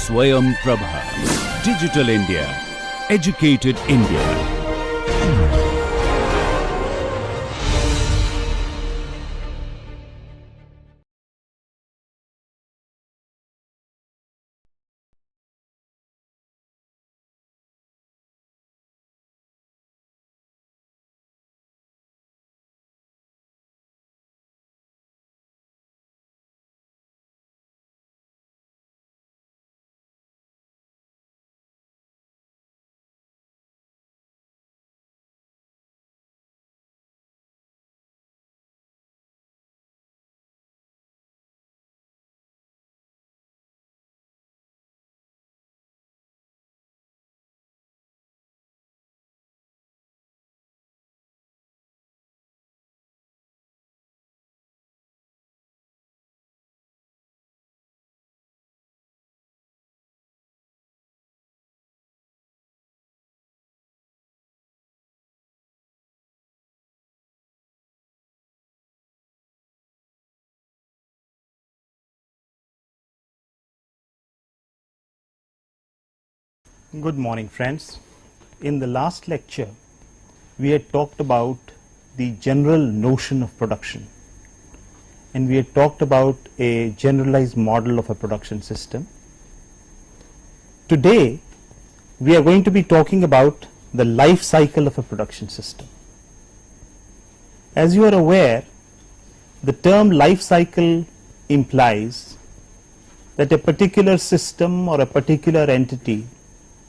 Swayam Prabha. Digital India. Educated India. Good morning, friends. In the last lecture, we had talked about the general notion of production, and we had talked about a generalized model of a production system. Today, we are going to be talking about the life cycle of a production system. As you are aware, the term life cycle implies that a particular system or a particular entity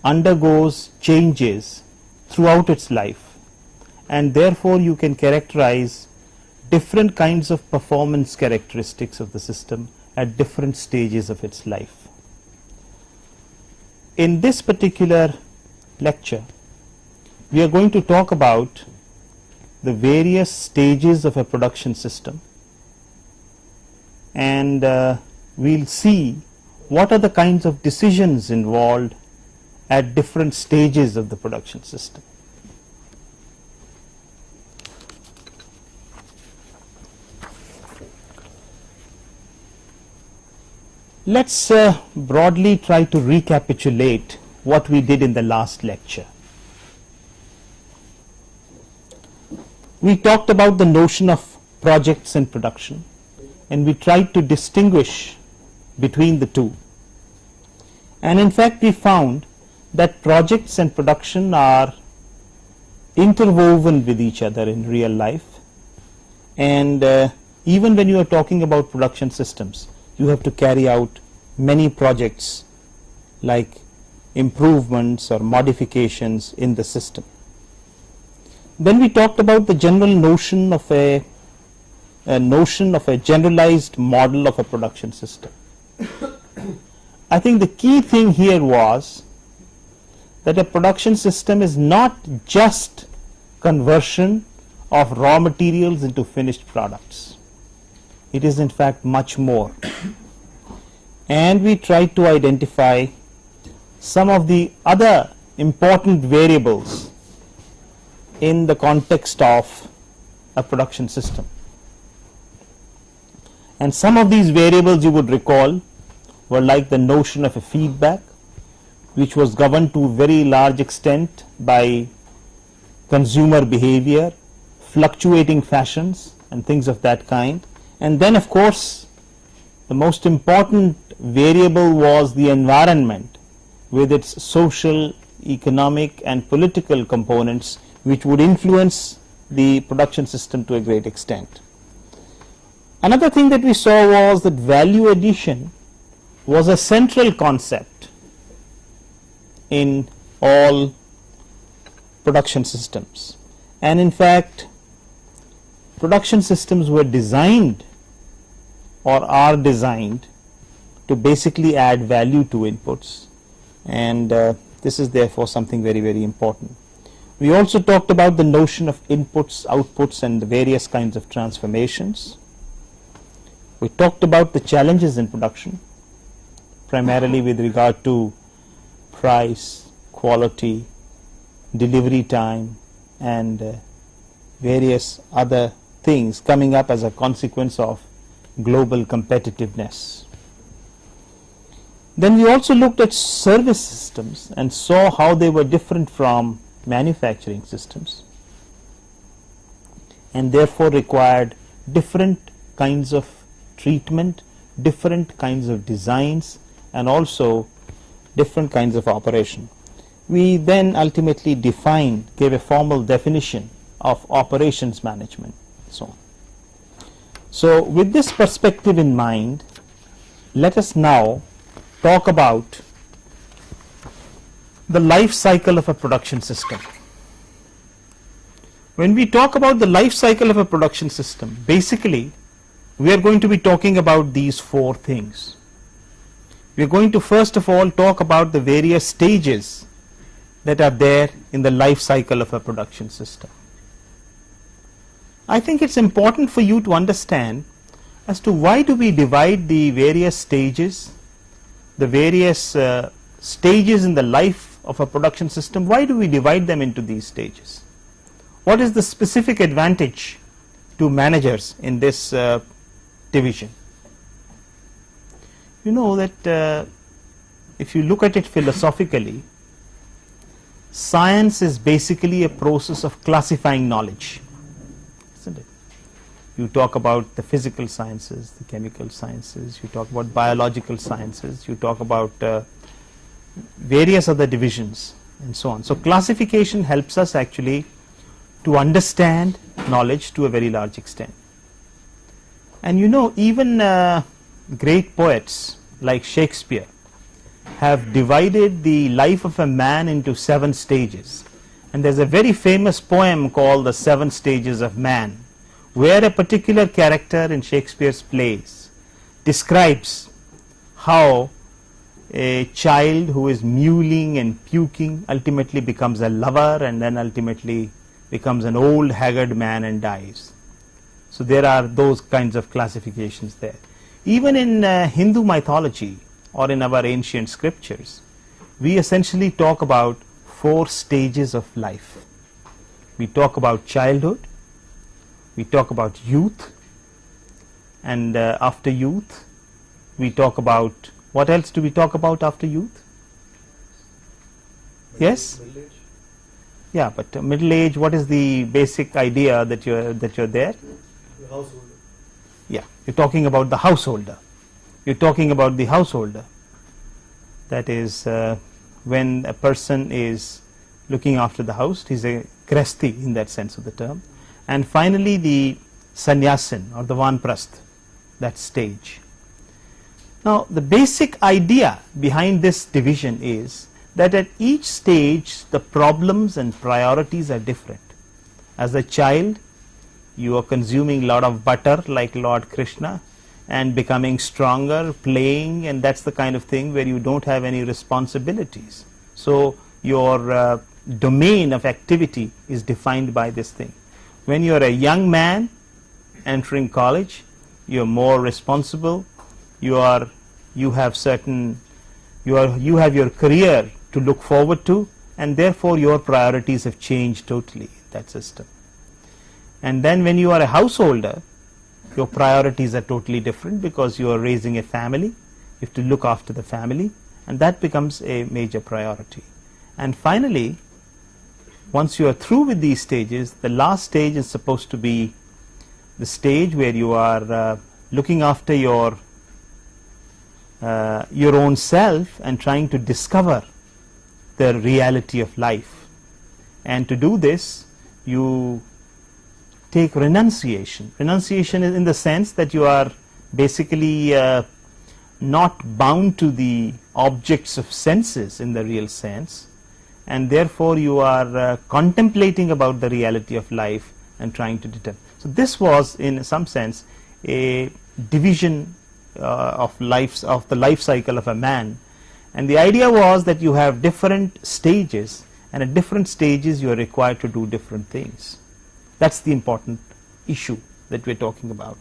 undergoes changes throughout its life, and therefore you can characterize different kinds of performance characteristics of the system at different stages of its life. In this particular lecture, we are going to talk about the various stages of a production system, and we'll see what are the kinds of decisions involved at different stages of the production system. Let's broadly try to recapitulate what we did in the last lecture. We talked about the notion of projects and production, and we tried to distinguish between the two. And in fact, we found that projects and production are interwoven with each other in real life, and even when you are talking about production systems, you have to carry out many projects like improvements or modifications in the system. Then we talked about the general notion of a generalized model of a production system. I think the key thing here was that a production system is not just conversion of raw materials into finished products. It is in fact much more. And we tried to identify some of the other important variables in the context of a production system. And some of these variables, you would recall, were like the notion of a feedback, which was governed to a very large extent by consumer behavior, fluctuating fashions and things of that kind. And then of course the most important variable was the environment with its social, economic and political components, which would influence the production system to a great extent. Another thing that we saw was that value addition was a central concept in all production systems, and in fact production systems were designed or are designed to basically add value to inputs, and this is therefore something very, very important. We also talked about the notion of inputs, outputs and the various kinds of transformations. We talked about the challenges in production, primarily with regard to price, quality, delivery time and various other things coming up as a consequence of global competitiveness. Then we also looked at service systems and saw how they were different from manufacturing systems and therefore required different kinds of treatment, different kinds of designs, and also different kinds of operation. We then ultimately gave a formal definition of operations management, so on. So with this perspective in mind, let us now talk about the life cycle of a production system. When we talk about the life cycle of a production system, basically we are going to be talking about these four things. We are going to first of all talk about the various stages that are there in the life cycle of a production system. I think it's important for you to understand as to why do we divide the various stages, the various stages in the life of a production system. Why do we divide them into these stages? What is the specific advantage to managers in this division? You know that if you look at it philosophically, science is basically a process of classifying knowledge, isn't it? You talk about the physical sciences, the chemical sciences, you talk about biological sciences, you talk about various other divisions and so on. So classification helps us actually to understand knowledge to a very large extent. And you know, even great poets like Shakespeare have divided the life of a man into 7 stages. And there's a very famous poem called The 7 Stages of Man, where a particular character in Shakespeare's plays describes how a child who is mewling and puking ultimately becomes a lover and then ultimately becomes an old haggard man and dies. So there are those kinds of classifications there. Even in Hindu mythology or in our ancient scriptures, we essentially talk about 4 stages of life. We talk about childhood, we talk about youth, and after youth we talk about, what else do we talk about after youth? Yes? Middle age. Yeah, but middle age, what is the basic idea that you're there? The householder. Yeah, you're talking about the householder. You're talking about the householder. That is when a person is looking after the house, he's a gresti in that sense of the term. And finally the sannyasin or the vanprasth, that stage. Now the basic idea behind this division is that at each stage the problems and priorities are different. As a child, you are consuming a lot of butter like Lord Krishna and becoming stronger, playing, and that's the kind of thing where you don't have any responsibilities. So your domain of activity is defined by this thing. When you are a young man entering college, you are more responsible, you have your career to look forward to, and therefore your priorities have changed totally in that system. And then when you are a householder, your priorities are totally different because you are raising a family, you have to look after the family, and that becomes a major priority. And finally, once you are through with these stages, the last stage is supposed to be the stage where you are looking after your own self and trying to discover the reality of life. And to do this, you take renunciation. Renunciation is in the sense that you are basically not bound to the objects of senses in the real sense, and therefore you are contemplating about the reality of life and trying to determine. So this was in some sense a division of the life cycle of a man, and the idea was that you have different stages, and at different stages you are required to do different things. That's the important issue that we're talking about.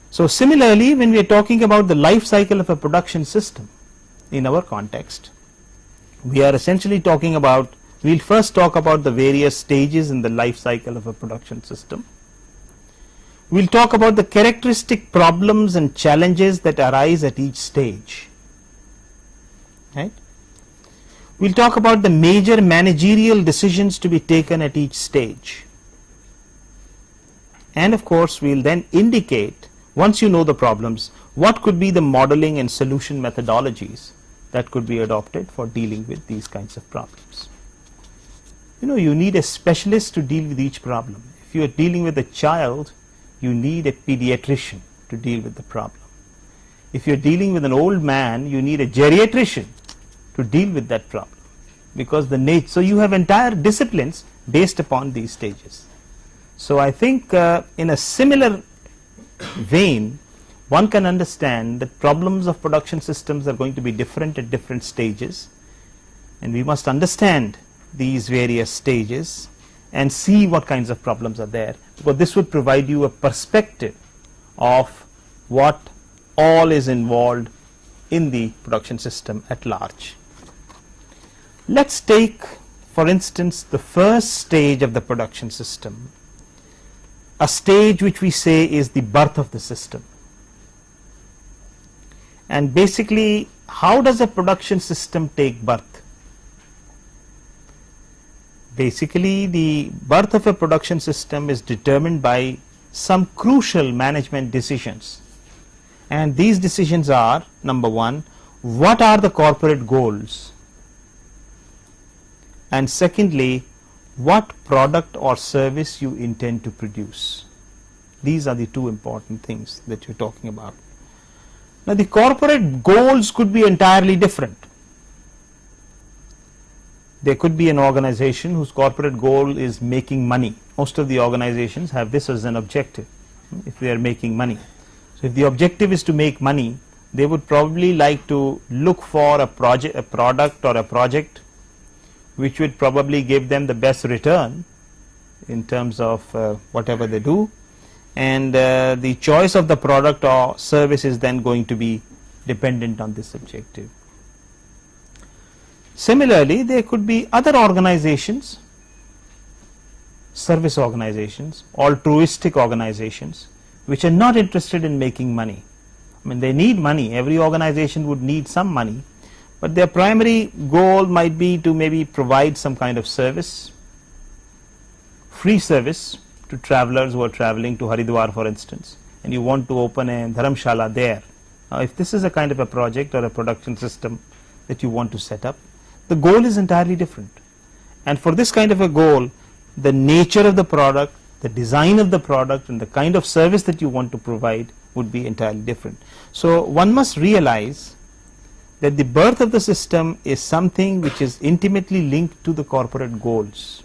So similarly, when we are talking about the life cycle of a production system in our context, we are essentially talking about, we'll first talk about the various stages in the life cycle of a production system. We'll talk about the characteristic problems and challenges that arise at each stage. right? We'll talk about the major managerial decisions to be taken at each stage. And of course, we'll then indicate, once you know the problems, what could be the modeling and solution methodologies that could be adopted for dealing with these kinds of problems. You know, you need a specialist to deal with each problem. If you are dealing with a child, you need a pediatrician to deal with the problem. If you're dealing with an old man, you need a geriatrician to deal with that problem, because so you have entire disciplines based upon these stages. So I think in a similar vein, one can understand that problems of production systems are going to be different at different stages, and we must understand these various stages and see what kinds of problems are there, because this would provide you a perspective of what all is involved in the production system at large. Let's take, for instance, the first stage of the production system, a stage which we say is the birth of the system. And basically, how does a production system take birth? Basically, the birth of a production system is determined by some crucial management decisions. And these decisions are, number one, what are the corporate goals? And secondly, what product or service you intend to produce. These are the two important things that you're talking about. Now, the corporate goals could be entirely different. There could be an organization whose corporate goal is making money. Most of the organizations have this as an objective, if they are making money. So if the objective is to make money, they would probably like to look for a product or a project which would probably give them the best return in terms of whatever they do, and the choice of the product or service is then going to be dependent on this objective. Similarly, there could be other organizations, service organizations, altruistic organizations, which are not interested in making money. I mean, they need money. Every organization would need some money, but their primary goal might be to maybe provide some kind of service, free service to travelers who are traveling to Haridwar, for instance, and you want to open a dharamshala there. Now, if this is a kind of a project or a production system that you want to set up, the goal is entirely different. And for this kind of a goal, the nature of the product, the design of the product, and the kind of service that you want to provide would be entirely different. So one must realize that the birth of the system is something which is intimately linked to the corporate goals.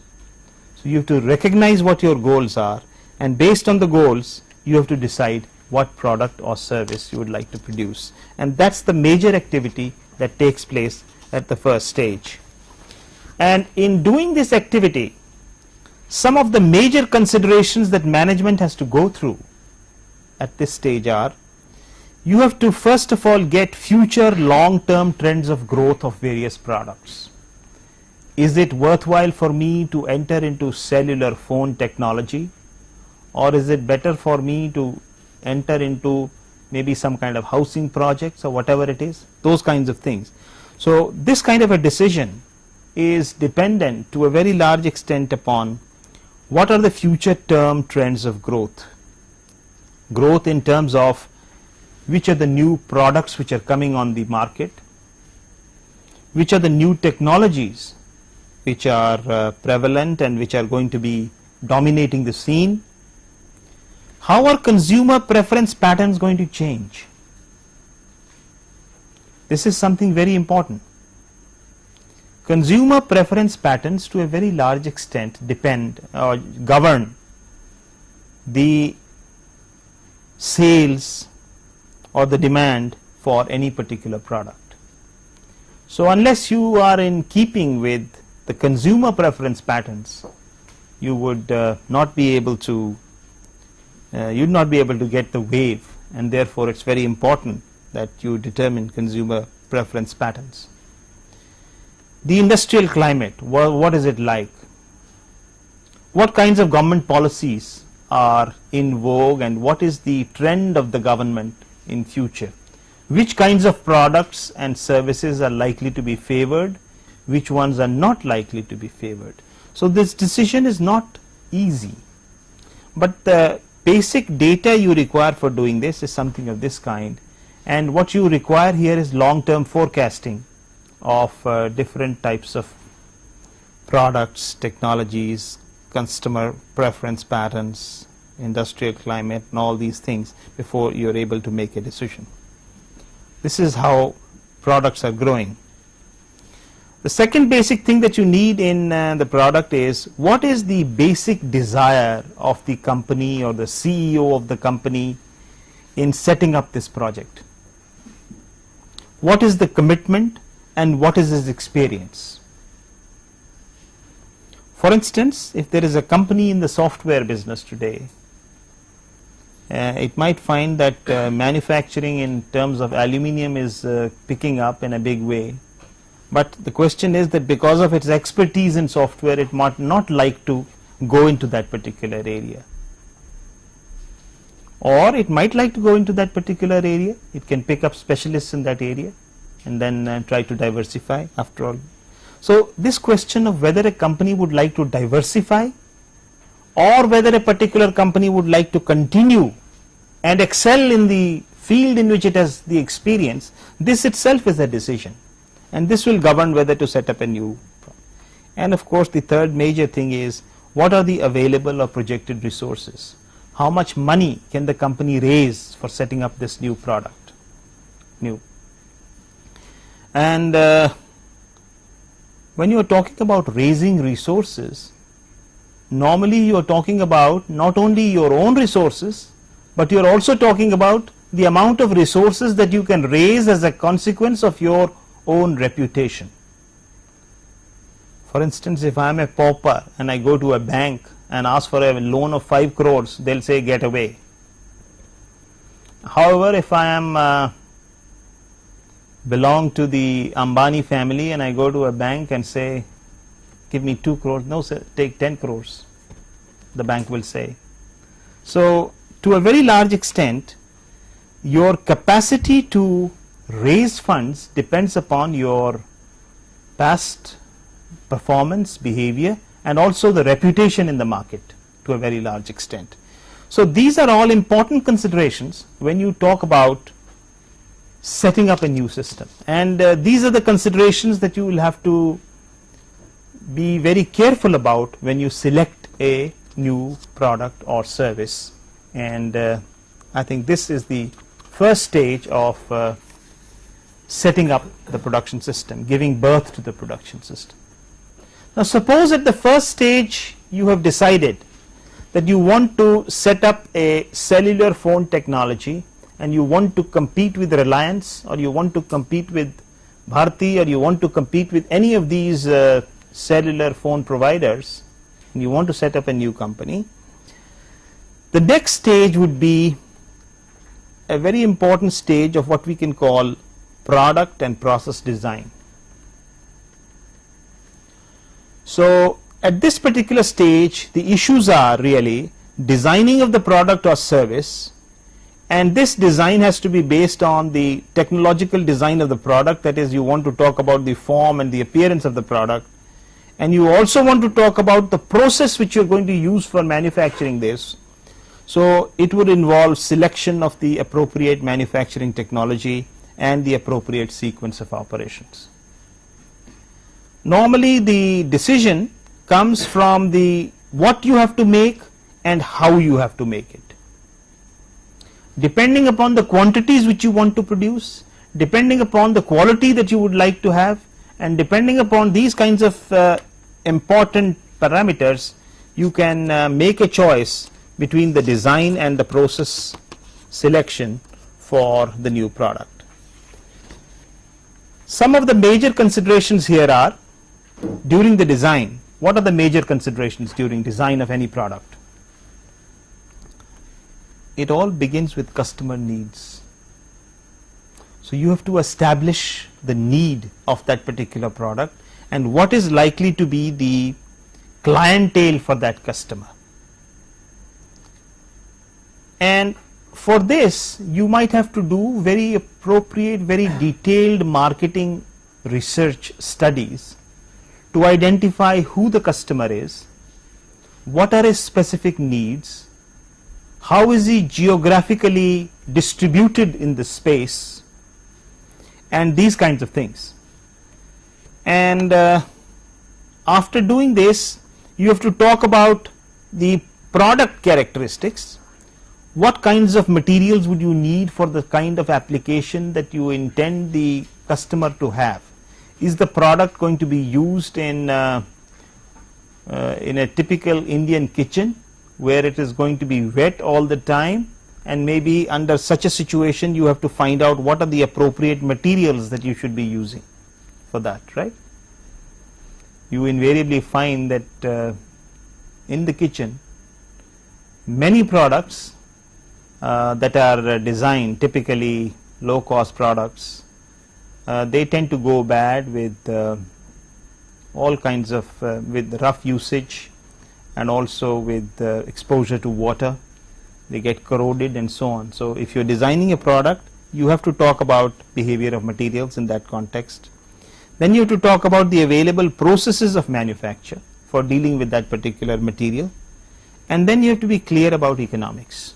So you have to recognize what your goals are, and based on the goals, you have to decide what product or service you would like to produce. And that's the major activity that takes place at the first stage. And in doing this activity, some of the major considerations that management has to go through at this stage are, you have to first of all get future long-term trends of growth of various products. Is it worthwhile for me to enter into cellular phone technology, or is it better for me to enter into maybe some kind of housing projects or whatever it is, those kinds of things. So this kind of a decision is dependent to a very large extent upon what are the future term trends of growth. Growth in terms of which are the new products which are coming on the market, which are the new technologies which are prevalent and which are going to be dominating the scene. How are consumer preference patterns going to change? This is something very important. Consumer preference patterns to a very large extent depend or govern the sales or the demand for any particular product. So unless you are in keeping with the consumer preference patterns, you would not be able to get the wave, and therefore it's very important that you determine consumer preference patterns. The industrial climate, what is it like? What kinds of government policies are in vogue, and what is the trend of the government in future? which kinds of products and services are likely to be favored, which ones are not likely to be favored. So this decision is not easy, but the basic data you require for doing this is something of this kind, and what you require here is long-term forecasting of different types of products, technologies, customer preference patterns, industrial climate, and all these things before you are able to make a decision. This is how products are growing. The second basic thing that you need in the product is, what is the basic desire of the company or the CEO of the company in setting up this project? What is the commitment and what is his experience? For instance, if there is a company in the software business today, it might find that manufacturing in terms of aluminium is picking up in a big way, but the question is that because of its expertise in software, it might not like to go into that particular area, or it might like to go into that particular area. It can pick up specialists in that area and then try to diversify after all. So this question of whether a company would like to diversify or whether a particular company would like to continue and excel in the field in which it has the experience, this itself is a decision, and this will govern whether to set up a new. And of course the third major thing is, what are the available or projected resources? How much money can the company raise for setting up this new product? And when you are talking about raising resources, normally you are talking about not only your own resources, but you are also talking about the amount of resources that you can raise as a consequence of your own reputation. For instance, if I am a pauper and I go to a bank and ask for a loan of 5 crores, they will say get away. However, if I am belong to the Ambani family and I go to a bank and say give me 2 crores, no sir, take 10 crores, the bank will say. So to a very large extent, your capacity to raise funds depends upon your past performance, behavior, and also the reputation in the market to a very large extent. So these are all important considerations when you talk about setting up a new system, and these are the considerations that you will have to be very careful about when you select a new product or service. And I think this is the first stage of setting up the production system, giving birth to the production system. Now suppose at the first stage you have decided that you want to set up a cellular phone technology and you want to compete with Reliance, or you want to compete with Bharti, or you want to compete with any of these cellular phone providers, and you want to set up a new company. The next stage would be a very important stage of what we can call product and process design. So at this particular stage, the issues are really designing of the product or service, and this design has to be based on the technological design of the product. That is, you want to talk about the form and the appearance of the product, and you also want to talk about the process which you are going to use for manufacturing this. So it would involve selection of the appropriate manufacturing technology and the appropriate sequence of operations. Normally the decision comes from the what you have to make and how you have to make it. Depending upon the quantities which you want to produce, depending upon the quality that you would like to have, and depending upon these kinds of important parameters, you can make a choice between the design and the process selection for the new product. Some of the major considerations here are during the design. What are the major considerations during design of any product? It all begins with customer needs. So you have to establish the need of that particular product and what is likely to be the clientele for that customer. And for this you might have to do very appropriate, very detailed marketing research studies to identify who the customer is, what are his specific needs, how is he geographically distributed in the space, and these kinds of things. And after doing this, you have to talk about the product characteristics. What kinds of materials would you need for the kind of application that you intend the customer to have? Is the product going to be used in a typical Indian kitchen where it is going to be wet all the time, and maybe under such a situation you have to find out what are the appropriate materials that you should be using for that, right? You invariably find that in the kitchen many products that are designed, typically low cost products, they tend to go bad with all kinds of with rough usage, and also with exposure to water. They get corroded and so on. So if you are designing a product, you have to talk about behavior of materials in that context. Then you have to talk about the available processes of manufacture for dealing with that particular material, and then you have to be clear about economics.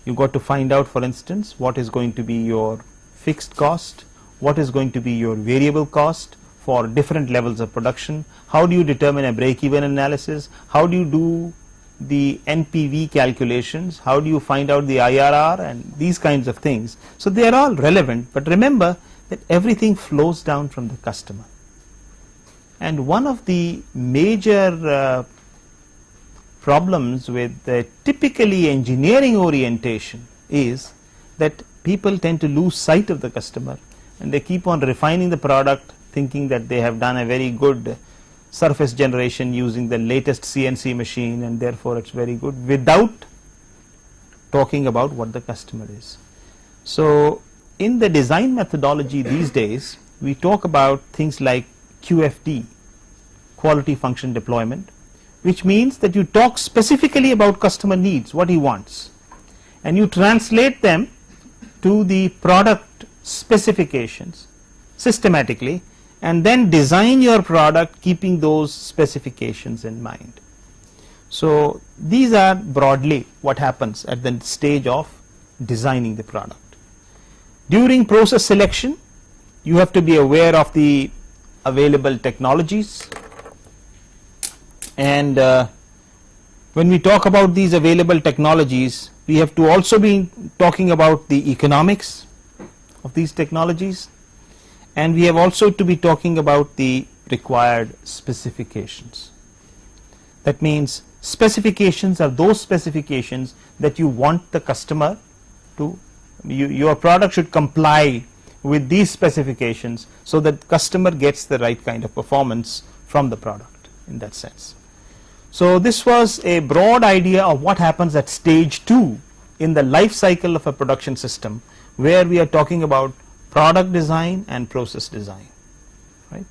You got to find out, for instance, what is going to be your fixed cost, what is going to be your variable cost for different levels of production, how do you determine a break-even analysis, how do you do the NPV calculations, how do you find out the IRR, and these kinds of things. So they are all relevant, but remember that everything flows down from the customer. And one of the major problems with typically engineering orientation is that people tend to lose sight of the customer, and they keep on refining the product thinking that they have done a very good surface generation using the latest CNC machine, and therefore it's very good, without talking about what the customer is. So in the design methodology these days, we talk about things like QFD, quality function deployment, which means that you talk specifically about customer needs, what he wants, and you translate them to the product specifications systematically, and then design your product keeping those specifications in mind. So these are broadly what happens at the stage of designing the product. During process selection, you have to be aware of the available technologies, and when we talk about these available technologies, we have to also be talking about the economics of these technologies, and we have also to be talking about the required specifications. That means specifications are those specifications that you want the customer to, your product should comply with these specifications so that customer gets the right kind of performance from the product in that sense. So this was a broad idea of what happens at stage 2 in the life cycle of a production system, where we are talking about product design and process design, right?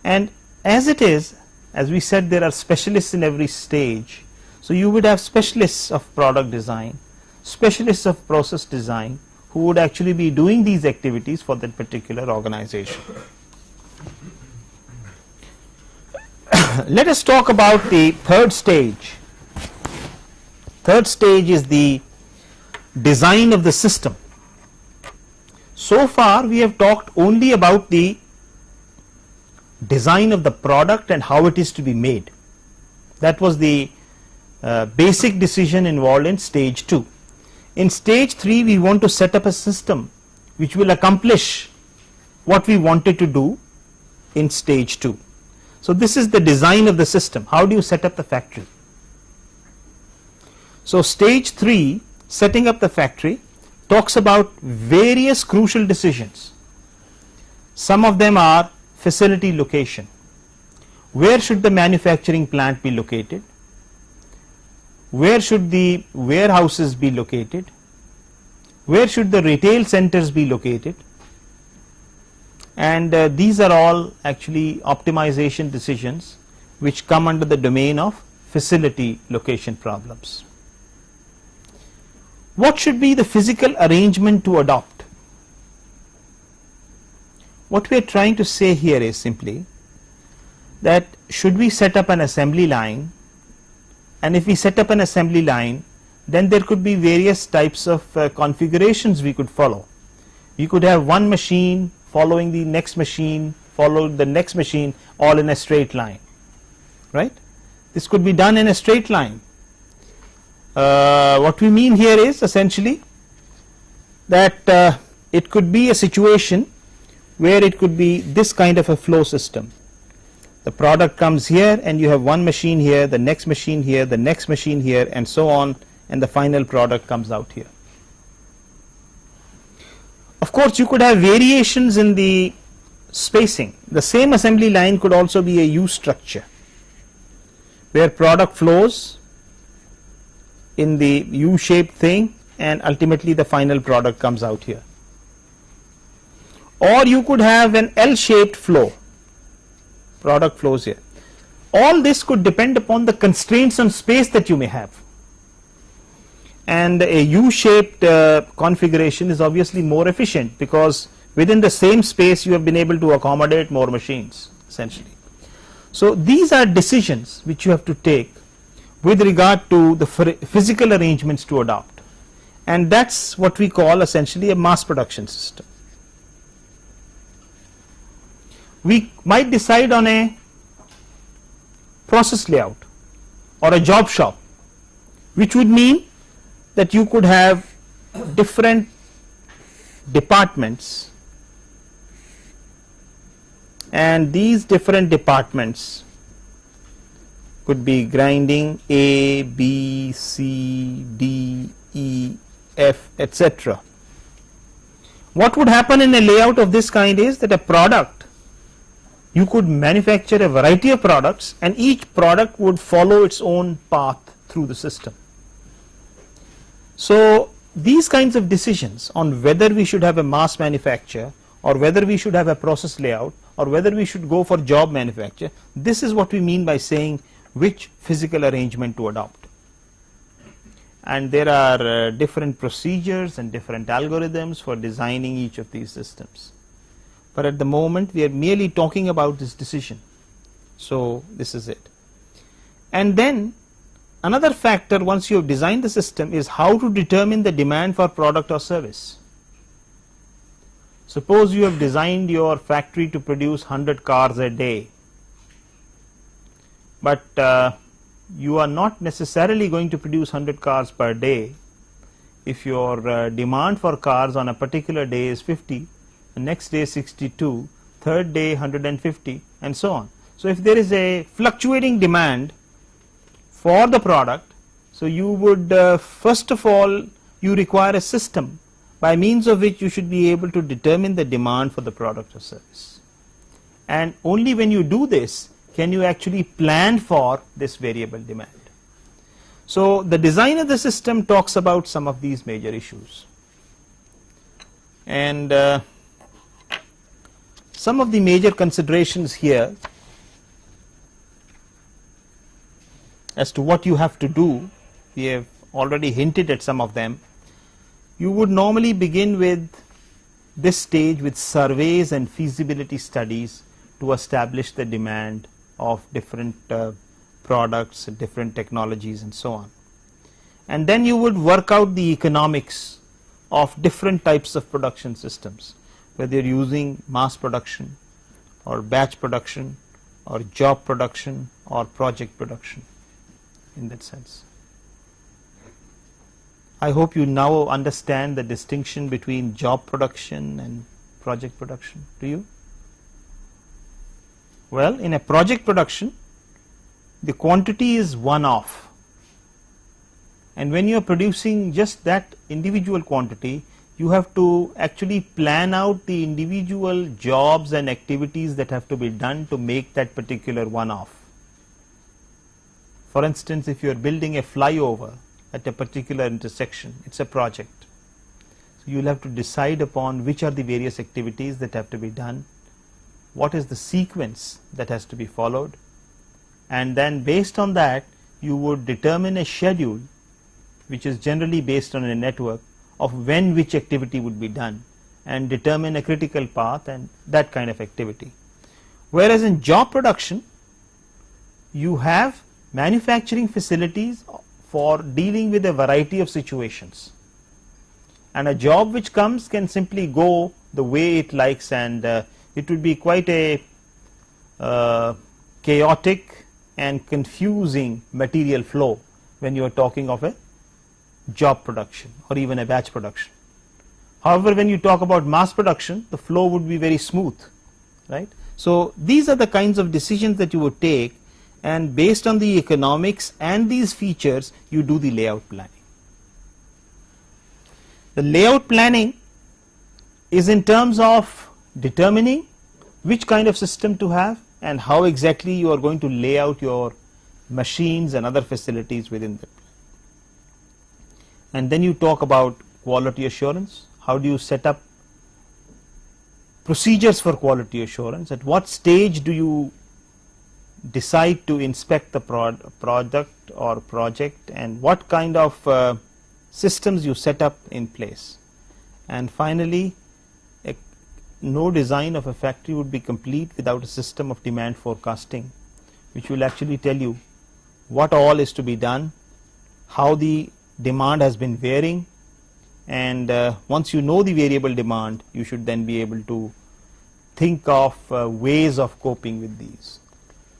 And as it is, as we said, there are specialists in every stage. So you would have specialists of product design, specialists of process design, who would actually be doing these activities for that particular organization. Let us talk about the third stage. Third stage is the design of the system. So far we have talked only about the design of the product and how it is to be made. That was the basic decision involved in stage 2. In stage 3 we want to set up a system which will accomplish what we wanted to do in stage 2. So this is the design of the system. How do you set up the factory? So stage 3, setting up the factory, talks about various crucial decisions. Some of them are facility location. Where should the manufacturing plant be located? Where should the warehouses be located? Where should the retail centers be located? And these are all actually optimization decisions which come under the domain of facility location problems. What should be the physical arrangement to adopt? What we are trying to say here is simply that should we set up an assembly line, and if we set up an assembly line, then there could be various types of configurations we could follow. We could have one machine following the next machine, followed the next machine, all in a straight line, right? This could be done in a straight line. What we mean here is essentially that it could be a situation where it could be this kind of a flow system. The product comes here and you have one machine here, the next machine here, the next machine here, and so on, and the final product comes out here. Of course, you could have variations in the spacing. The same assembly line could also be a U structure, where product flows in the U-shaped thing and ultimately the final product comes out here. Or you could have an L-shaped flow, product flows here. All this could depend upon the constraints on space that you may have. And a U-shaped configuration is obviously more efficient because within the same space you have been able to accommodate more machines essentially. So these are decisions which you have to take with regard to the physical arrangements to adopt, and that's what we call essentially a mass production system. We might decide on a process layout or a job shop, which would mean that you could have different departments, and these different departments could be grinding A, B, C, D, E, F, etc. What would happen in a layout of this kind is that a product, you could manufacture a variety of products and each product would follow its own path through the system. So these kinds of decisions on whether we should have a mass manufacture or whether we should have a process layout or whether we should go for job manufacture, this is what we mean by saying which physical arrangement to adopt. And there are different procedures and different algorithms for designing each of these systems. But at the moment we are merely talking about this decision. So this is it. And then another factor once you have designed the system is how to determine the demand for product or service. Suppose you have designed your factory to produce 100 cars a day, but you are not necessarily going to produce 100 cars per day. If your demand for cars on a particular day is 50, the next day 62, third day 150, and so on. So if there is a fluctuating demand for the product, so you would first of all you require a system by means of which you should be able to determine the demand for the product or service, and only when you do this can you actually plan for this variable demand. So the design of the system talks about some of these major issues, and some of the major considerations here as to what you have to do, we have already hinted at some of them. You would normally begin with this stage with surveys and feasibility studies to establish the demand of different products, different technologies, and so on. And then you would work out the economics of different types of production systems, whether you're using mass production or batch production or job production or project production in that sense. I hope you now understand the distinction between job production and project production. Do you? Well, in a project production, the quantity is one-off, and when you are producing just that individual quantity, you have to actually plan out the individual jobs and activities that have to be done to make that particular one-off. For instance, if you are building a flyover at a particular intersection, it's a project. So you will have to decide upon which are the various activities that have to be done, what is the sequence that has to be followed, and then based on that you would determine a schedule which is generally based on a network of when which activity would be done and determine a critical path and that kind of activity. Whereas in job production, you have manufacturing facilities for dealing with a variety of situations, and a job which comes can simply go the way it likes, and it would be quite a chaotic and confusing material flow when you are talking of a job production or even a batch production. However, when you talk about mass production, the flow would be very smooth, right? So these are the kinds of decisions that you would take, and based on the economics and these features, you do the layout planning. The layout planning is in terms of determining which kind of system to have and how exactly you are going to lay out your machines and other facilities within that. And then you talk about quality assurance. How do you set up procedures for quality assurance? At what stage do you decide to inspect the product or project, and what kind of systems you set up in place? And finally, no design of a factory would be complete without a system of demand forecasting, which will actually tell you what all is to be done, how the demand has been varying, and once you know the variable demand, you should then be able to think of ways of coping with these.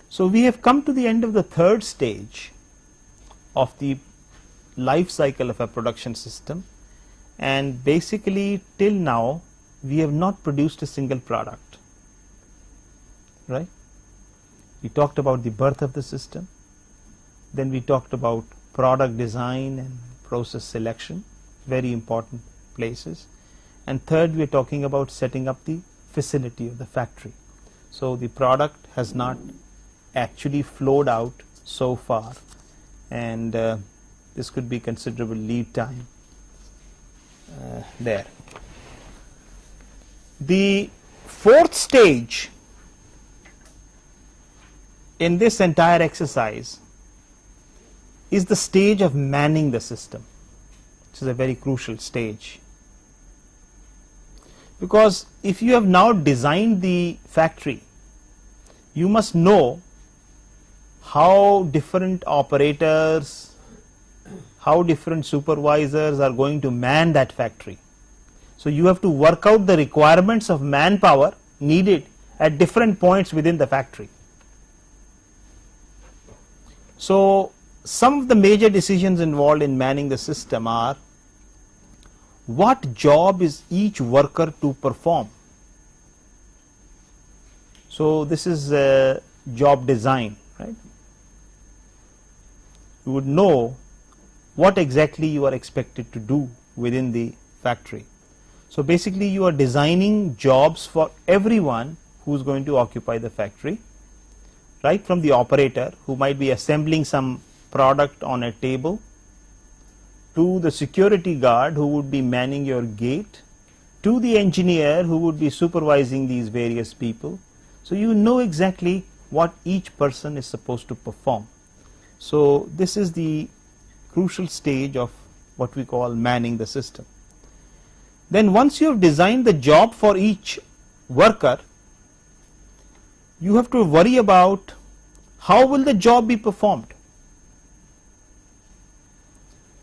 So we have come to the end of the third stage of the life cycle of a production system, and basically till now we have not produced a single product, right? We talked about the birth of the system, then we talked about product design and process selection, very important places, and third we are talking about setting up the facility of the factory. So the product has not actually flowed out so far, and this could be considerable lead time there. The fourth stage in this entire exercise is the stage of manning the system, which is a very crucial stage, because if you have now designed the factory, you must know how different operators, how different supervisors are going to man that factory. So you have to work out the requirements of manpower needed at different points within the factory. So some of the major decisions involved in manning the system are: what job is each worker to perform? So this is job design, right? You would know what exactly you are expected to do within the factory. So basically you are designing jobs for everyone who is going to occupy the factory, right from the operator who might be assembling some product on a table, to the security guard who would be manning your gate, to the engineer who would be supervising these various people. So you know exactly what each person is supposed to perform. So this is the crucial stage of what we call manning the system. Then once you have designed the job for each worker, you have to worry about how will the job be performed.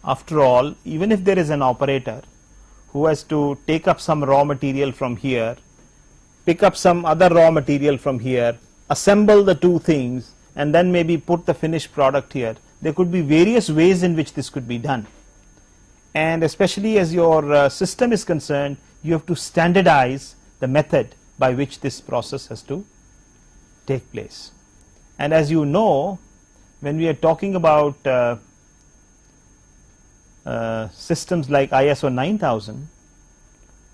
After all, even if there is an operator who has to take up some raw material from here, pick up some other raw material from here, assemble the two things, and then maybe put the finished product here, there could be various ways in which this could be done. And especially as your system is concerned, you have to standardize the method by which this process has to take place. And as you know, when we are talking about systems like ISO 9000,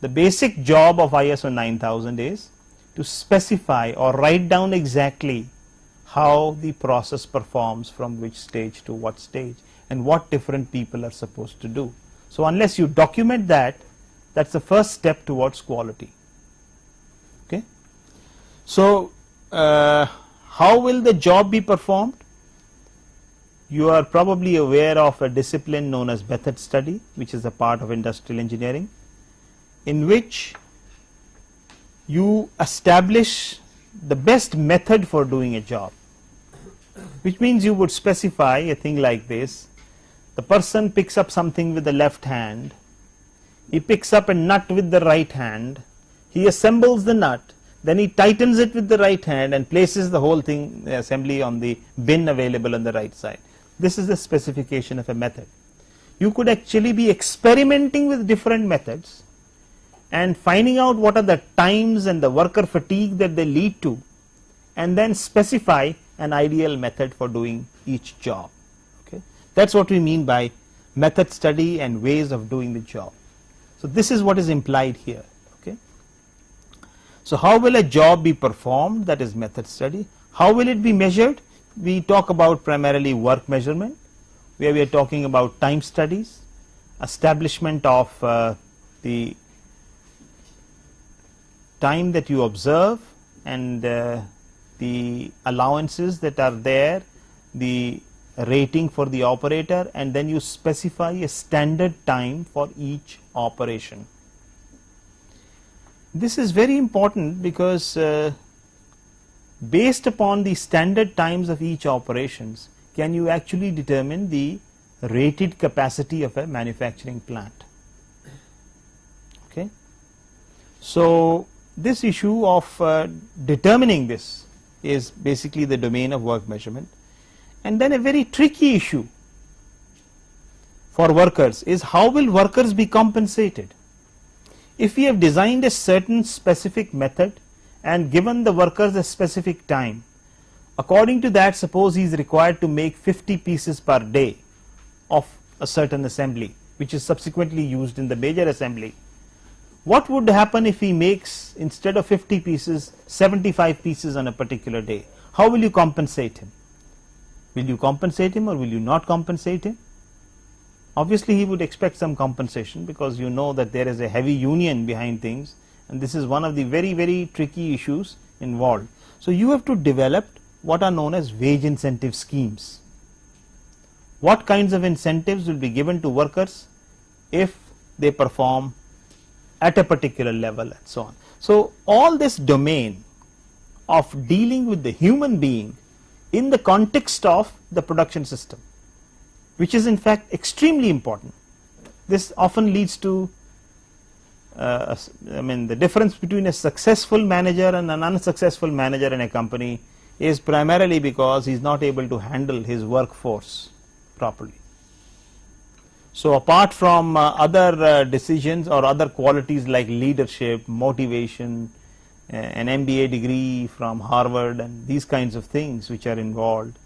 the basic job of ISO 9000 is to specify or write down exactly how the process performs from which stage to what stage and what different people are supposed to do. So unless you document that, that's the first step towards quality. Okay. So how will the job be performed? You are probably aware of a discipline known as method study, which is a part of industrial engineering, in which you establish the best method for doing a job, which means you would specify a thing like this. The person picks up something with the left hand, he picks up a nut with the right hand, he assembles the nut, then he tightens it with the right hand and places the whole thing, the assembly, on the bin available on the right side. This is the specification of a method. You could actually be experimenting with different methods and finding out what are the times and the worker fatigue that they lead to, and then specify an ideal method for doing each job. Okay, that's what we mean by method study and ways of doing the job. So this is what is implied here. Okay, so how will a job be performed? That is method study. How will it be measured? We talk about primarily work measurement, where we are talking about time studies, establishment of the time that you observe and the allowances that are there, the rating for the operator, and then you specify a standard time for each operation. This is very important because based upon the standard times of each operations, can you actually determine the rated capacity of a manufacturing plant. Okay, so this issue of determining this is basically the domain of work measurement. And then a very tricky issue for workers is how will workers be compensated? If we have designed a certain specific method and given the workers a specific time, according to that, suppose he is required to make 50 pieces per day of a certain assembly, which is subsequently used in the major assembly. What would happen if he makes, instead of 50 pieces, 75 pieces on a particular day? How will you compensate him? Will you compensate him or will you not compensate him? Obviously he would expect some compensation, because you know that there is a heavy union behind things, and this is one of the very tricky issues involved. So you have to develop what are known as wage incentive schemes. What kinds of incentives will be given to workers if they perform at a particular level, and so on. So all this domain of dealing with the human being in the context of the production system, which is in fact extremely important. This often leads to the difference between a successful manager and an unsuccessful manager in a company is primarily because he is not able to handle his workforce properly. So apart from other decisions or other qualities like leadership, motivation, an MBA degree from Harvard and these kinds of things which are involved,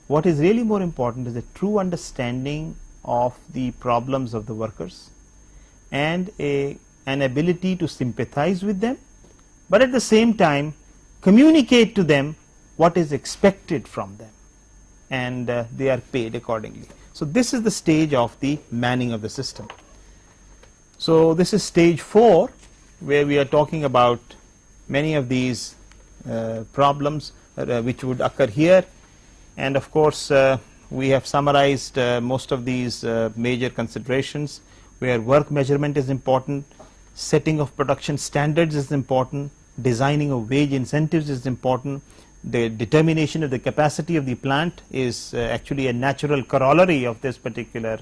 what is really more important is a true understanding of the problems of the workers and an ability to sympathize with them, but at the same time communicate to them what is expected from them, and they are paid accordingly. So this is the stage of the manning of the system. So this is stage 4, where we are talking about many of these problems which would occur here, and of course we have summarized most of these major considerations, where work measurement is important, setting of production standards is important, designing of wage incentives is important, the determination of the capacity of the plant is actually a natural corollary of this particular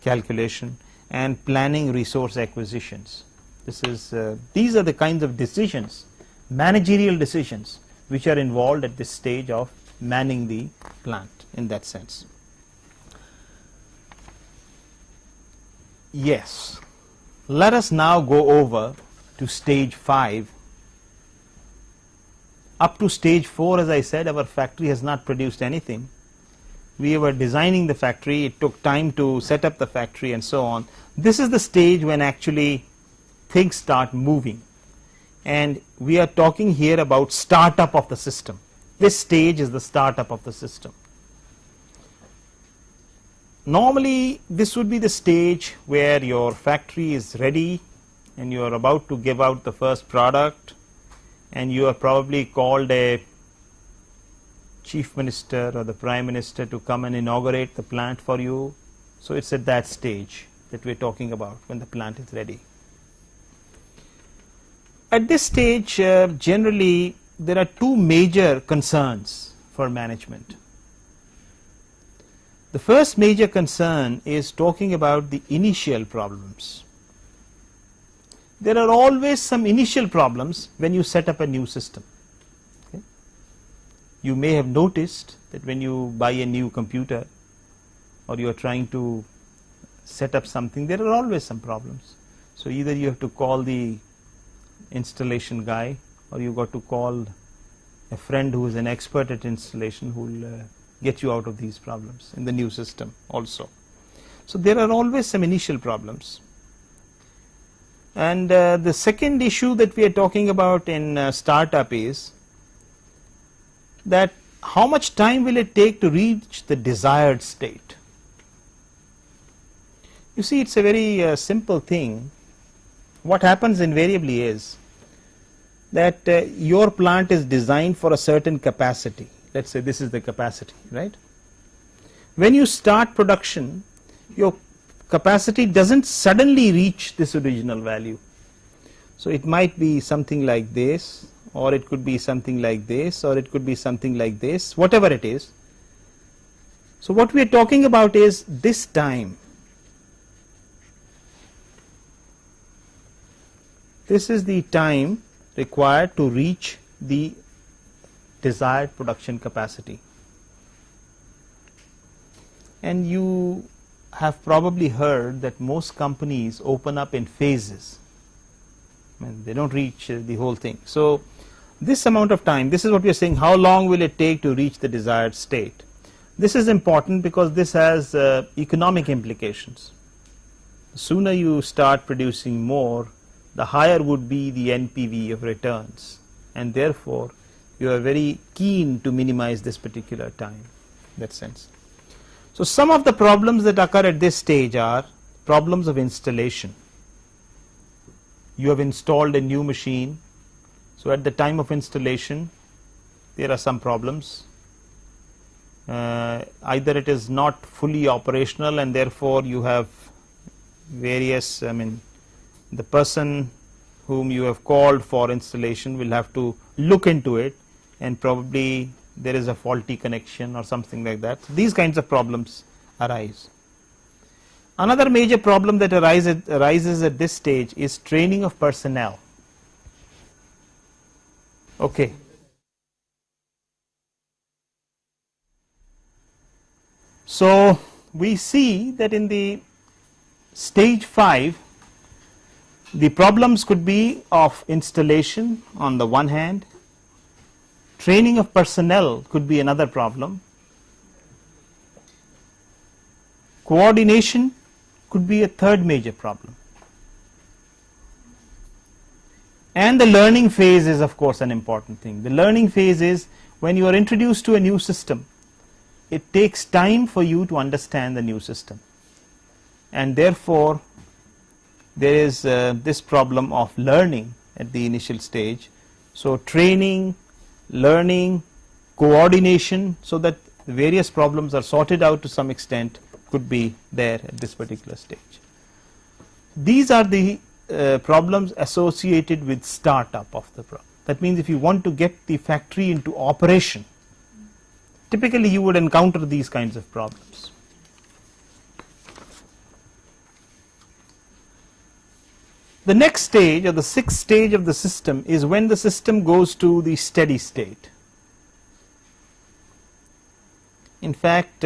calculation, and planning resource acquisitions. This is these are the kinds of decisions, managerial decisions, which are involved at this stage of manning the plant in that sense. Yes, let us now go over to stage 5. Up to stage 4, as I said, our factory has not produced anything. We were designing the factory, it took time to set up the factory and so on. This is the stage when actually things start moving, and we are talking here about startup of the system. This stage is the startup of the system. Normally this would be the stage where your factory is ready and you are about to give out the first product, and you are probably called a chief minister or the prime minister to come and inaugurate the plant for you. So it's at that stage that we're talking about, when the plant is ready. At this stage, generally there are two major concerns for management. The first major concern is talking about the initial problems. There are always some initial problems when you set up a new system. Okay? You may have noticed that when you buy a new computer or you are trying to set up something, there are always some problems. So either you have to call the installation guy, or you got to call a friend who is an expert at installation, who will get you out of these problems in the new system also. So there are always some initial problems. And the second issue that we are talking about in startup is that how much time will it take to reach the desired state. You see, it's a very simple thing. What happens invariably is that your plant is designed for a certain capacity. Let's say this is the capacity, right? When you start production, your capacity doesn't suddenly reach this original value. So it might be something like this, or it could be something like this, or it could be something like this, whatever it is. So what we are talking about is this time. This is the time required to reach the desired production capacity. And you have probably heard that most companies open up in phases. I mean, they don't reach the whole thing. So this amount of time, this is what we are saying, how long will it take to reach the desired state. This is important because this has economic implications. The sooner you start producing more, the higher would be the NPV of returns, and therefore you are very keen to minimize this particular time, in that sense. So some of the problems that occur at this stage are problems of installation. You have installed a new machine, so at the time of installation there are some problems. Either it is not fully operational and therefore you have various, the person whom you have called for installation will have to look into it, and probably there is a faulty connection or something like that. So these kinds of problems arise. Another major problem that arises at this stage is training of personnel. Okay. So we see that in the stage 5, the problems could be of installation on the one hand, training of personnel could be another problem, coordination could be a third major problem, and the learning phase is of course an important thing. The learning phase is when you are introduced to a new system, it takes time for you to understand the new system, and therefore there is this problem of learning at the initial stage. So training, learning, coordination, so that various problems are sorted out to some extent, could be there at this particular stage. These are the problems associated with startup of the problem. That means if you want to get the factory into operation, typically you would encounter these kinds of problems. The next stage, or the 6th stage of the system, is when the system goes to the steady state. In fact,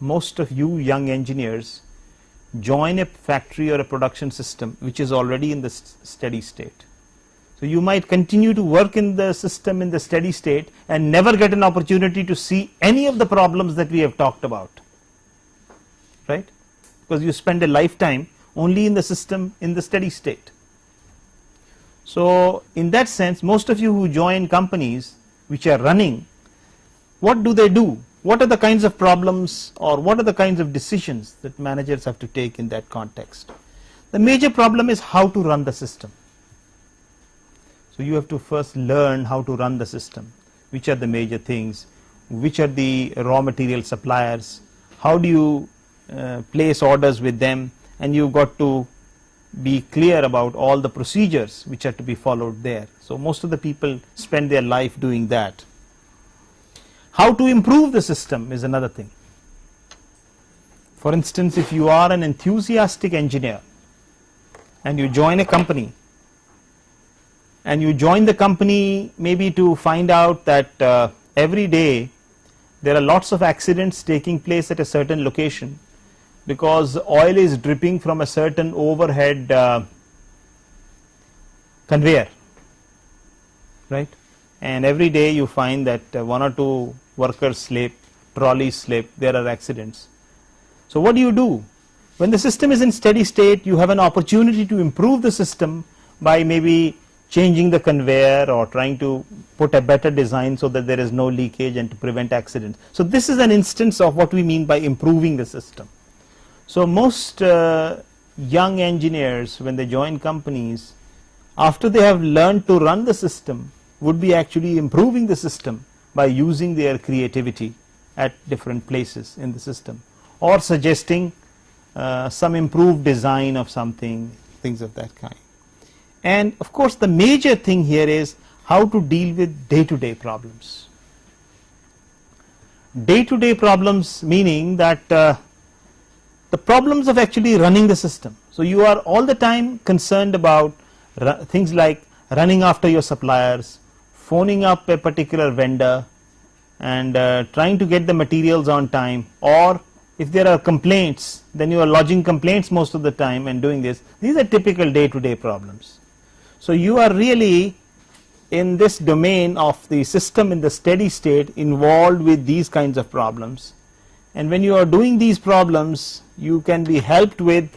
most of you young engineers join a factory or a production system which is already in the steady state. So you might continue to work in the system in the steady state and never get an opportunity to see any of the problems that we have talked about, right? Because you spend a lifetime only in the system in the steady state. So in that sense, most of you who join companies which are running, what do? What are the kinds of problems, or what are the kinds of decisions that managers have to take in that context? The major problem is how to run the system. So you have to first learn how to run the system, which are the major things, which are the raw material suppliers, how do you place orders with them, and you've got to be clear about all the procedures which are to be followed there. So most of the people spend their life doing that. How to improve the system is another thing. For instance, if you are an enthusiastic engineer and you join a company, and you join the company maybe to find out that every day there are lots of accidents taking place at a certain location because oil is dripping from a certain overhead conveyor, right? And every day you find that one or two workers slip, trolleys slip, there are accidents. So what do? When the system is in steady state, you have an opportunity to improve the system by maybe changing the conveyor or trying to put a better design so that there is no leakage and to prevent accidents. So this is an instance of what we mean by improving the system. So most young engineers, when they join companies, after they have learned to run the system, would be actually improving the system by using their creativity at different places in the system, or suggesting some improved design of something, things of that kind. And of course the major thing here is how to deal with day-to-day problems. Day-to-day problems meaning that the problems of actually running the system. So you are all the time concerned about things like running after your suppliers, phoning up a particular vendor and trying to get the materials on time, or if there are complaints, then you are lodging complaints most of the time and doing this. These are typical day-to-day problems. So you are really in this domain of the system in the steady state involved with these kinds of problems, and when you are doing these problems you can be helped with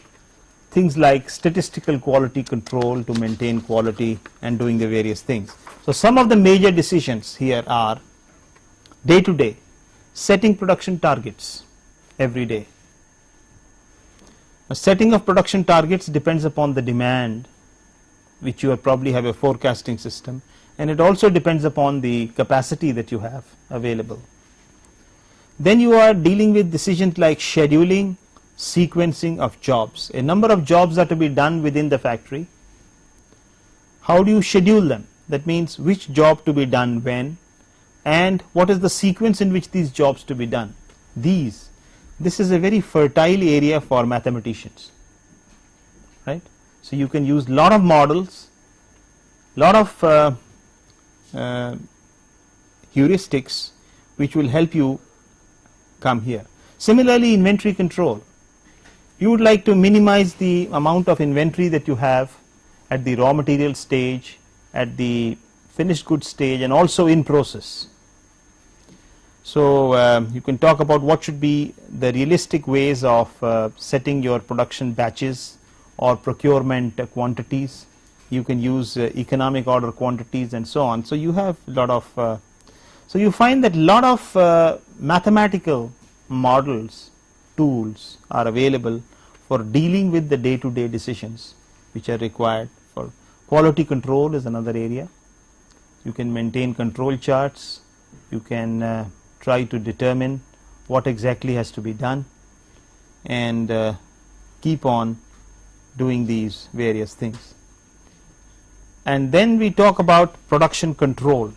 things like statistical quality control to maintain quality and doing the various things. So some of the major decisions here are day to day, setting production targets every day. Now, setting of production targets depends upon the demand, which you probably have a forecasting system, and it also depends upon the capacity that you have available. Then you are dealing with decisions like scheduling, sequencing of jobs. A number of jobs are to be done within the factory. How do you schedule them? That means which job to be done when, and what is the sequence in which these jobs to be done. This is a very fertile area for mathematicians, right? So you can use lot of models, lot of heuristics which will help you come here. Similarly, inventory control. You would like to minimize the amount of inventory that you have at the raw material stage, at the finished goods stage, and also in process. So you can talk about what should be the realistic ways of setting your production batches or procurement quantities. You can use economic order quantities and so on. So you have a lot of so you find that lot of mathematical models, tools are available for dealing with the day-to-day decisions which are required. For quality control is another area. You can maintain control charts, you can try to determine what exactly has to be done, and keep on doing these various things. And then we talk about production control.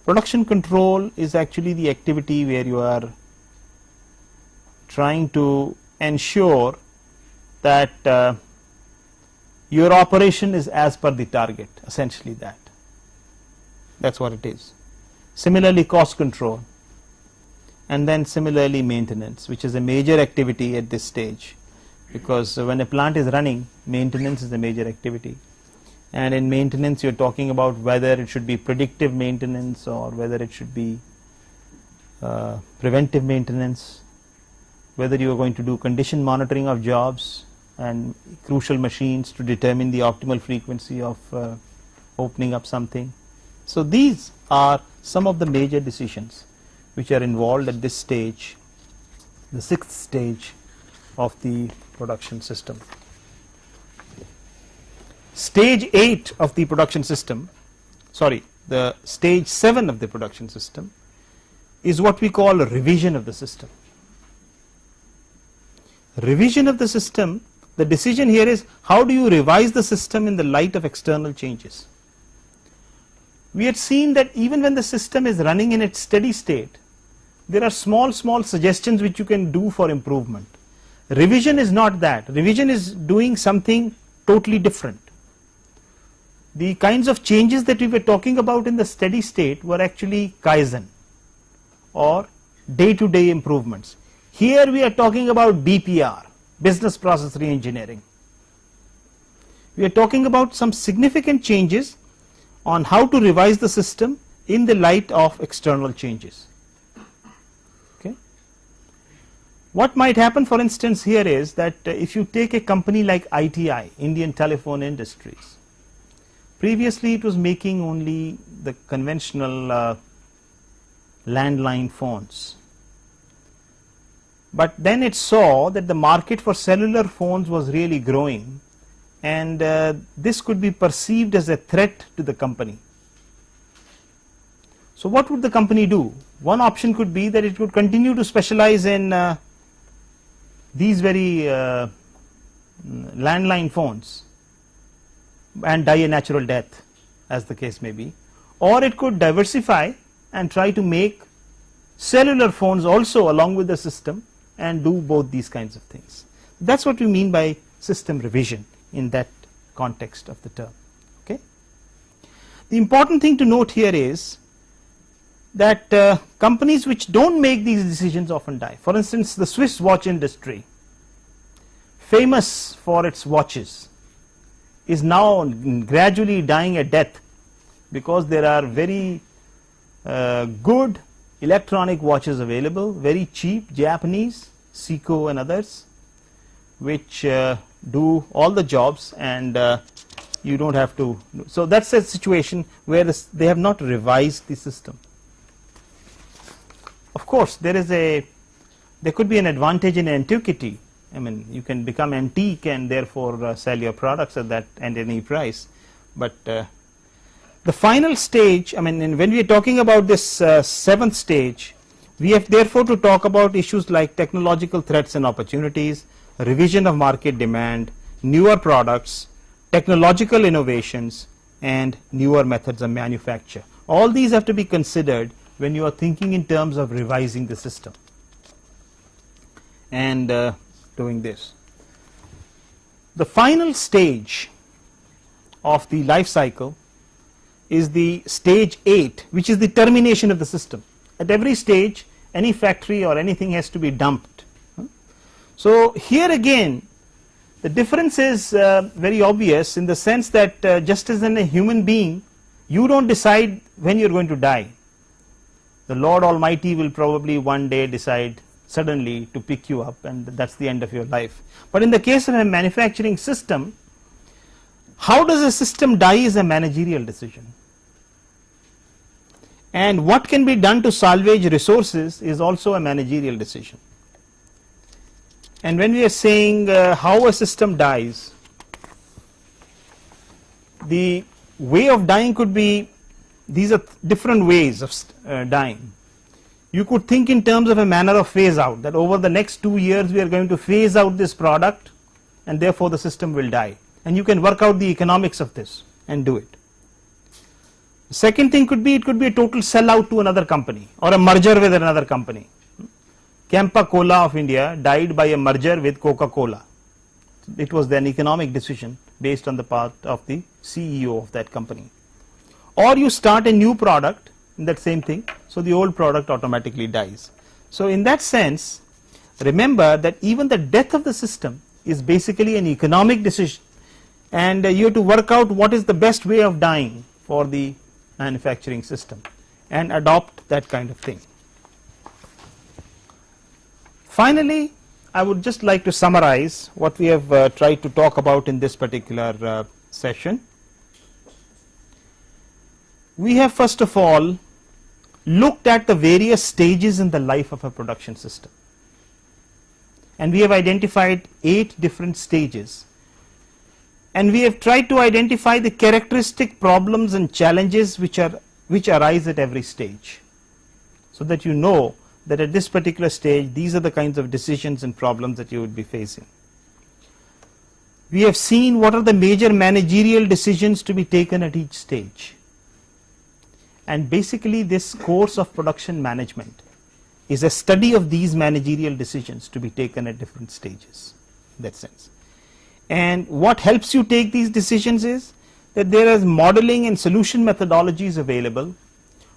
Production control is actually the activity where you are trying to ensure that your operation is as per the target, essentially that's what it is. Similarly, cost control, and then similarly maintenance, which is a major activity at this stage, because when a plant is running, maintenance is a major activity. And in maintenance you are talking about whether it should be predictive maintenance or whether it should be preventive maintenance, whether you are going to do condition monitoring of jobs and crucial machines to determine the optimal frequency of opening up something. So these are some of the major decisions which are involved at this stage, the 6th stage of the production system. Stage 8 of the production system, sorry, the stage 7 of the production system is what we call a revision of the system. Revision of the system, the decision here is how do you revise the system in the light of external changes. We had seen that even when the system is running in its steady state, there are small suggestions which you can do for improvement. Revision is not that. Revision is doing something totally different. The kinds of changes that we were talking about in the steady state were actually Kaizen or day-to-day improvements. Here we are talking about BPR, business process reengineering. We are talking about some significant changes on how to revise the system in the light of external changes. Okay. What might happen, for instance, here is that if you take a company like ITI, Indian Telephone Industries, previously it was making only the conventional landline phones. But then it saw that the market for cellular phones was really growing, and this could be perceived as a threat to the company. So what would the company do? One option could be that it would continue to specialize in these very landline phones and die a natural death, as the case may be, or it could diversify and try to make cellular phones also along with the system and do both these kinds of things. That's what we mean by system revision in that context of the term. Okay. The important thing to note here is that companies which don't make these decisions often die. For instance, the Swiss watch industry, famous for its watches, is now gradually dying a death because there are very good electronic watches available, very cheap, Japanese, Seiko and others, which do all the jobs, and you don't have to. So that's a situation where they have not revised the system. Of course, there could be an advantage in antiquity. I mean, you can become antique and therefore sell your products at any price, but the final stage, I mean, when we are talking about this seventh stage, we have therefore to talk about issues like technological threats and opportunities, revision of market demand, newer products, technological innovations, and newer methods of manufacture. All these have to be considered when you are thinking in terms of revising the system and doing this. The final stage of the life cycle is the stage 8, which is the termination of the system. At every stage, any factory or anything has to be dumped. So here again, the difference is very obvious in the sense that just as in a human being, you don't decide when you're going to die. The Lord Almighty will probably one day decide suddenly to pick you up, and that's the end of your life. But in the case of a manufacturing system, how does a system die is a managerial decision. And what can be done to salvage resources is also a managerial decision. And when we are saying how a system dies, the way of dying could be, these are different ways of dying. You could think in terms of a manner of phase out, that over the next 2 years we are going to phase out this product and therefore the system will die. And you can work out the economics of this and do it. The second thing could be, it could be a total sellout to another company or a merger with another company. Campa Cola of India died by a merger with Coca-Cola. It was an economic decision based on the part of the CEO of that company. Or you start a new product in that same thing, so the old product automatically dies. So in that sense, remember that even the death of the system is basically an economic decision, and you have to work out what is the best way of dying for the manufacturing system and adopt that kind of thing. Finally, I would just like to summarize what we have tried to talk about in this particular session. We have first of all looked at the various stages in the life of a production system, and we have identified 8 different stages, and we have tried to identify the characteristic problems and challenges which arise at every stage. so that you know that at this particular stage these are the kinds of decisions and problems that you would be facing. We have seen what are the major managerial decisions to be taken at each stage, and basically this course of production management is a study of these managerial decisions to be taken at different stages in that sense. And what helps you take these decisions is that there is modeling and solution methodologies available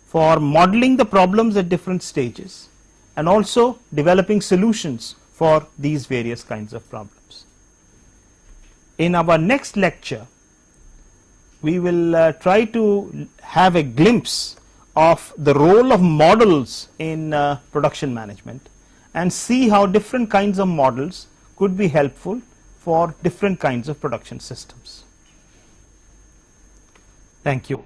for modeling the problems at different stages and also developing solutions for these various kinds of problems. In our next lecture, we will try to have a glimpse of the role of models in production management and see how different kinds of models could be helpful for different kinds of production systems. Thank you.